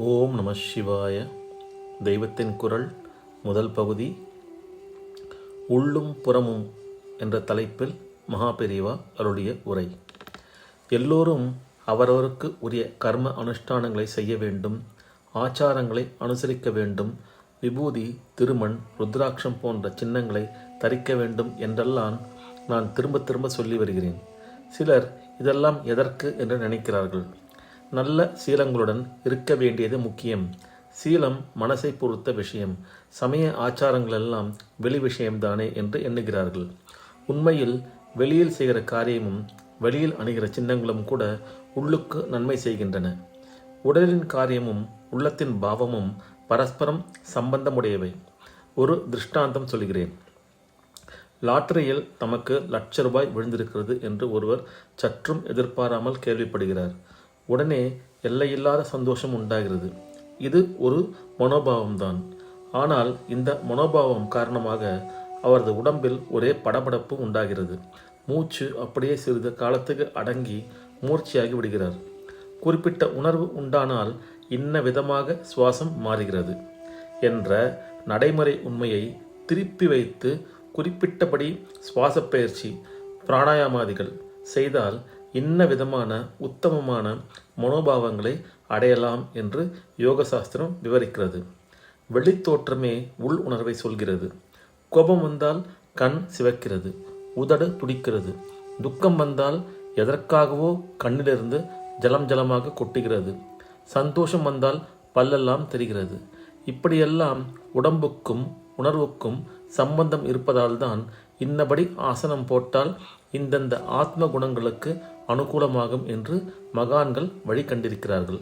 ஓம் நம சிவாய. தெய்வத்தின் குரல் முதல் பகுதி, உள்ளும் புறமும் என்ற தலைப்பில் மகாபெரிவா அருளிய உரை. எல்லோரும் அவரவருக்கு உரிய கர்ம அனுஷ்டானங்களை செய்ய வேண்டும், ஆச்சாரங்களை அனுசரிக்க வேண்டும், விபூதி, திருமண், ருத்ராட்சம் போன்ற சின்னங்களை தரிக்க வேண்டும் என்றெல்லாம் நான் திரும்ப திரும்ப சொல்லி வருகிறேன். சிலர் இதெல்லாம் எதற்கு என்று நினைக்கிறார்கள். நல்ல சீலங்களுடன் இருக்க வேண்டியது முக்கியம். சீலம் மனசை பொறுத்த விஷயம், சமய ஆச்சாரங்கள் எல்லாம் வெளி விஷயம்தானே என்று எண்ணுகிறார்கள். உண்மையில் வெளியில் செய்கிற காரியமும் வெளியில் அணுகிற சின்னங்களும் கூட உள்ளுக்கு நன்மை செய்கின்றன. உடலின் காரியமும் உள்ளத்தின் பாவமும் பரஸ்பரம் சம்பந்தமுடையவை. ஒரு திருஷ்டாந்தம் சொல்கிறேன். லாட்டரியில் தமக்கு ₹1,00,000 விழுந்திருக்கிறது என்று ஒருவர் சற்றும் எதிர்பாராமல் கேள்விப்படுகிறார். உடனே எல்லையில்லாத சந்தோஷம் உண்டாகிறது. இது ஒரு மனோபாவம்தான். ஆனால் இந்த மனோபாவம் காரணமாக அவரது உடம்பில் ஒரே படபடப்பு உண்டாகிறது. மூச்சு அப்படியே சிறிது காலத்துக்கு அடங்கி மூர்ச்சியாகி விடுகிறார். குறிப்பிட்ட உணர்வு உண்டானால் இன்ன விதமாக சுவாசம் மாறுகிறது என்ற நடைமுறை உண்மையை திருப்பி வைத்து குறிப்பிட்டபடி சுவாச பயிற்சி, பிராணாயாமாதிகள் செய்தால் இன்ன விதமான உத்தமமான மனோபாவங்களை அடையலாம் என்று யோக சாஸ்திரம் விவரிக்கிறது. வெளித்தோற்றமே உள் உணர்வை சொல்கிறது. கோபம் வந்தால் கண் சிவக்கிறது, உதடு துடிக்கிறது. துக்கம் வந்தால் எதற்காகவோ கண்ணிலிருந்து ஜலம் ஜலமாக கொட்டுகிறது. சந்தோஷம் வந்தால் பல்லெல்லாம் தெரிகிறது. இப்படியெல்லாம் உடம்புக்கும் உணர்வுக்கும் சம்பந்தம் இருப்பதால் தான் இன்னபடி ஆசனம் போட்டால் இந்தந்த ஆத்ம குணங்களுக்கு அனுகூலமாகும் என்று மகான்கள் வழி கண்டிருக்கிறார்கள்.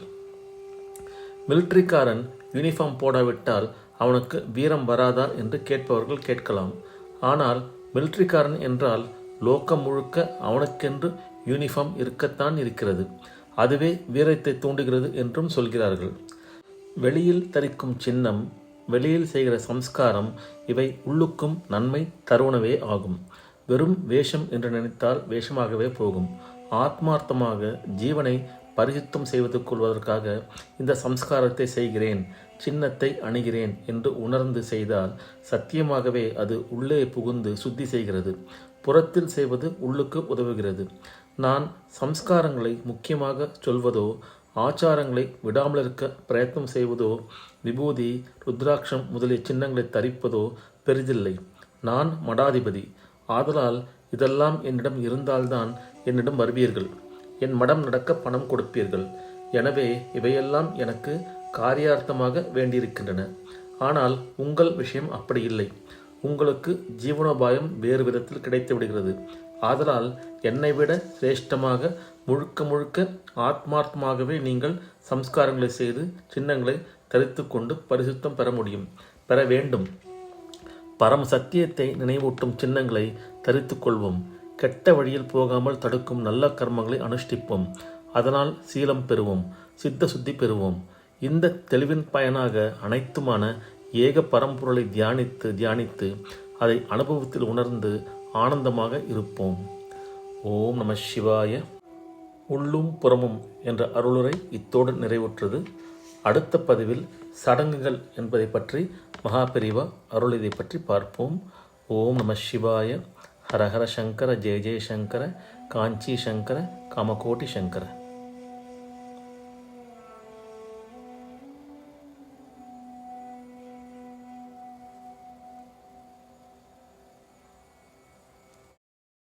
மிலிட்ரிக்காரன் யூனிஃபார்ம் போடாவிட்டால் அவனுக்கு வீரம் வராதா என்று கேட்பவர்கள் கேட்கலாம். ஆனால் மிலிட்ரிக்காரன் என்றால் லோகம் முழுக்க அவனுக்கென்று யூனிஃபார்ம் இருக்கத்தான் இருக்கிறது. அதுவே வீரத்தை தூண்டுகிறது என்றும் சொல்கிறார்கள். வெளியில் தரிக்கும் சின்னம், வெளியில் செய்கிற சம்ஸ்காரம் இவை உள்ளுக்கும் நன்மை தருவனவே ஆகும். வெறும் வேஷம் என்று நினைத்தால் வேஷமாகவே போகும். ஆத்மார்த்தமாக ஜீவனை பரிசுத்தம் செய்வதற்கு கொள்வதற்காக இந்த சம்ஸ்காரத்தை செய்கிறேன், சின்னத்தை அணுகிறேன் என்று உணர்ந்து செய்தால் சத்தியமாகவே அது உள்ளே புகுந்து சுத்தி செய்கிறது. புறத்தில் செய்வது உள்ளுக்கு உதவுகிறது. நான் சம்ஸ்காரங்களை முக்கியமாக சொல்வதோ, ஆச்சாரங்களை விடாமல் இருக்க பிரயத்னம் செய்வதோ, விபூதி, ருத்ராட்சம் முதலிய சின்னங்களை தரிப்பதோ பெரிதில்லை. நான் மடாதிபதி. ஆதலால் இதெல்லாம் என்னிடம் இருந்தால்தான் என்னிடம் வருவீர்கள். என் மடம் நடக்க பணம் கொடுப்பீர்கள். எனவே இவையெல்லாம் எனக்கு காரியார்த்தமாக வேண்டியிருக்கின்றன. ஆனால் உங்கள் விஷயம் அப்படி இல்லை. உங்களுக்கு ஜீவனோபாயம் வேறு விதத்தில் கிடைத்து விடுகிறது. ஆதலால் என்னை விட சிரேஷ்டமாக முழுக்க முழுக்க ஆத்மார்த்தமாகவே நீங்கள் சம்ஸ்காரங்களை செய்து சின்னங்களை தரித்து கொண்டு பரிசுத்தம் பெற வேண்டும். பரம சத்தியத்தை நினைவூட்டும் சின்னங்களை தரித்து கொள்வோம். கெட்ட வழியில் போகாமல் தடுக்கும் நல்ல கர்மங்களை அனுஷ்டிப்போம். அதனால் சீலம் பெறுவோம், சித்த சுத்தி பெறுவோம். இந்த தெளிவின் பயனாக அனைத்துமான ஏக பரம்பொருளை தியானித்து அதை அனுபவத்தில் உணர்ந்து ஆனந்தமாக இருப்போம். ஓம் நம சிவாய. உள்ளும் புறமும் என்ற அருளுரை இத்தோடு நிறைவுற்றது. அடுத்த பதிவில் சடங்குகள் என்பதை பற்றி மகாபெரிவா அருளிதை பற்றி பார்ப்போம். ஓம் நம சிவாய. ஹரஹர சங்கர, ஜெய ஜெய சங்கர, காஞ்சி சங்கர, காமகோட்டி சங்கர.